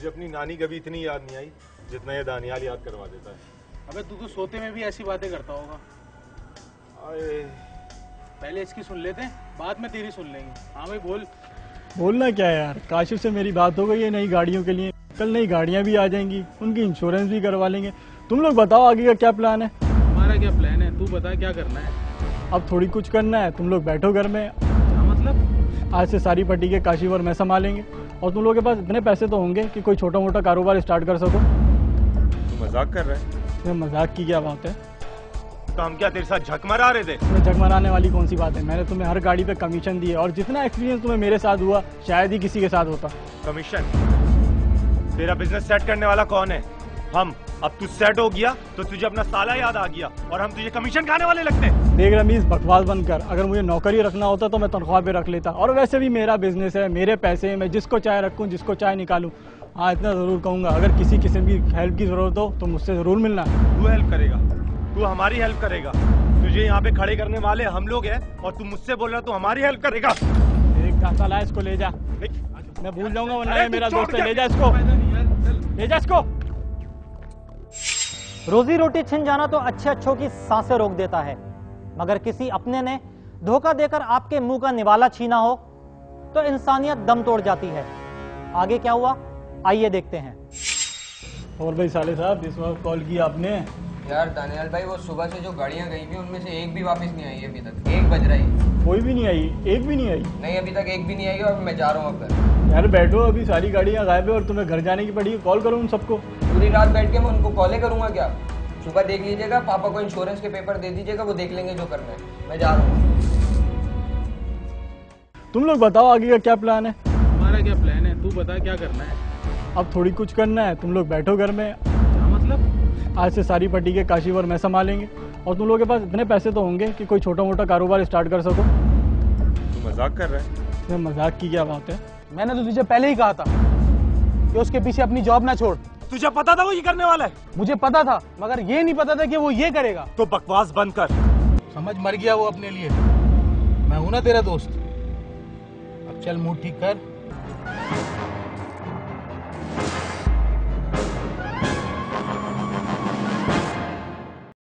तुझे अपनी नानी कभी इतनी याद नहीं आई जितना ये दानियाल याद करवा देता है। अबे तू तो सोते में भी ऐसी बातें करता होगा। पहले इसकी सुन लेते हैं, बाद में तेरी सुन लेंगे। हाँ भाई बोल। बोलना क्या है यार, काशिफ से मेरी बात हो गई है नई गाड़ियों के लिए। कल नई गाड़ियां भी आ जाएंगी, उनकी इंश्योरेंस भी करवा लेंगे। तुम लोग बताओ आगे का क्या प्लान है? हमारा क्या प्लान है, तू बता क्या करना है? अब थोड़ी कुछ करना है, तुम लोग बैठो घर में। क्या मतलब? आज से सारी पट्टी के काशिफ और मैं संभालेंगे, और तुम लोगों के पास इतने पैसे तो होंगे कि कोई छोटा मोटा कारोबार स्टार्ट कर सको। तू मजाक कर रहा है? इसमें मजाक की क्या बात है? तो हम क्या तेरे साथ झक मरा रहे थे? इसमें झक मराने वाली कौन सी बात है? मैंने तुम्हें हर गाड़ी पे कमीशन दी है, और जितना एक्सपीरियंस तुम्हें मेरे साथ हुआ शायद ही किसी के साथ होता। कमीशन? तेरा बिजनेस सेट करने वाला कौन है? हम। अब तू सेट हो गया तो तुझे अपना साला याद आ गया और हम तुझे कमीशन खाने वाले लगते हैं। देख रमीज, बकवास बंद कर। अगर मुझे नौकरी रखना होता तो मैं तनख्वाह पे रख लेता, और वैसे भी मेरा बिजनेस है, मेरे पैसे हैं, मैं जिसको चाहे रखूं, जिसको चाहे निकालूं। हाँ, इतना जरूर कहूंगा, अगर किसी किस्म की हेल्प की जरूरत हो तो मुझसे जरूर मिलना। तू हेल्प करेगा? तू हमारी हेल्प करेगा? तुझे यहाँ पे खड़े करने वाले हम लोग हैं और तू मुझसे बोल रहा तू हमारी हेल्प करेगा? एक कासा ला, इसको ले जा। मैं भूल जाऊंगा वरना ये मेरा दोस्त है। ले जा इसको, ले जा इसको। रोजी रोटी छिन जाना तो अच्छे अच्छों की सांसें रोक देता है, मगर किसी अपने ने धोखा देकर आपके मुंह का निवाला छीना हो तो इंसानियत दम तोड़ जाती है। आगे क्या हुआ, आइए देखते हैं। और भाई साले साहब, इस वक्त कॉल किया आपने? यार दानियाल भाई, वो सुबह से जो गाड़ियां गई थी उनमें से एक भी वापस नहीं आई अभी तक। 1 बज रहा है। कोई भी नहीं आई? एक भी नहीं आई? नहीं, अभी तक एक भी नहीं आई और मैं जा रहा हूँ अब घर। यार बैठो, अभी सारी गाड़ियां गायब है और तुम्हें घर जाने की पड़ी। कॉल करो उन सबको। पूरी रात बैठ के मैं उनको कॉलें करूंगा क्या? सुबह देख लीजिएगा, पापा को इंश्योरेंस के पेपर दे दीजिएगा, वो देख लेंगे जो करना है। मैं जा रहा हूँ। तुम लोग बताओ आगे का क्या प्लान है? हमारा क्या प्लान है, तू बता क्या करना है? अब थोड़ी कुछ करना है, तुम लोग बैठो घर में। क्या मतलब? आज से सारी पट्टी के काशिफ और मैं संभालेंगे, और तुम लोगों के पास इतने पैसे तो होंगे कि कोई छोटा मोटा कारोबार स्टार्ट कर सको। तू मजाक कर रहा है? इसमें मजाक की क्या बात है? मैंने तो तुझे पहले ही कहा था कि उसके पीछे अपनी जॉब ना छोड़। तुझे पता था वो ये करने वाला है? मुझे पता था, मगर ये नहीं पता था कि वो ये करेगा। तो बकवास बंद कर। समझ मर गया वो अपने लिए। मैं हूं ना तेरा दोस्त। अब चल मूड ठीक कर।